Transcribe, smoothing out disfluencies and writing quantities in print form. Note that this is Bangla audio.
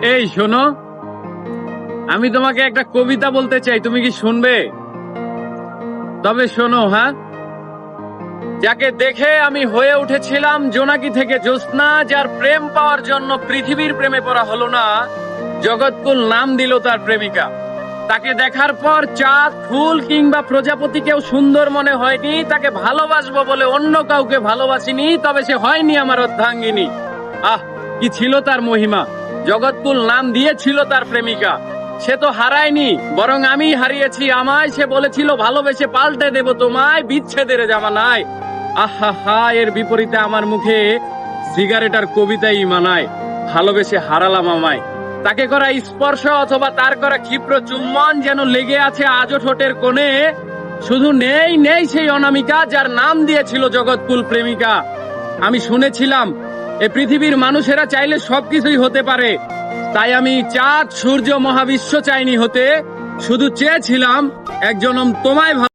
এই শোনো, আমি তোমাকে একটা কবিতা বলতে চাই, তুমি কি শুনবে? তবে শোনো, হ্যাঁ। যাকে দেখে আমি হয়ে উঠেছিলাম জোনাকি থেকে জ্যোৎস্না, যার প্রেম পাওয়ার জন্য পৃথিবীর প্রেমে পড়া হলো না, জগৎকুল নাম দিল তার প্রেমিকা। তাকে দেখার পর চাঁদ, ফুল কিংবা প্রজাপতিকেও সুন্দর মনে হয়নি। তাকে ভালোবাসবো বলে অন্য কাউকে ভালোবাসিনি, তবে সে হয়নি আমার অর্ধাঙ্গিনী। আহ, কি ছিল তার মহিমা! জগৎকুল নাম দিয়েছিল তার প্রেমিকা। সে তো হারায়নি, বরং আমি হারিয়েছি আমায়। সে বলেছিল ভালোবেসে পাল্টে দেব তোমায়, বিচ্ছেদের জামানায়। আহা হা, এর বিপরীতে আমার মুখে সিগারেট আর কবিতাই মানায়। ভালোবেসে হারালাম আমায়। তাকে করা স্পর্শ অথবা তার করা ক্ষিপ্র চুম্বন যেন লেগে আছে আজও ঠোঁটের কোণে। শুধু নেই নেই সেই অনামিকা, যার নাম দিয়েছিল জগৎকুল প্রেমিকা। আমি শুনেছিলাম এ পৃথিবীর মানুষেরা চাইলে সবকিছুই হতে পারে, তাই আমি চাঁদ, সূর্য, মহাবিশ্ব চাইনি হতে। শুধু চেয়েছিলাম এক জনম তোমায়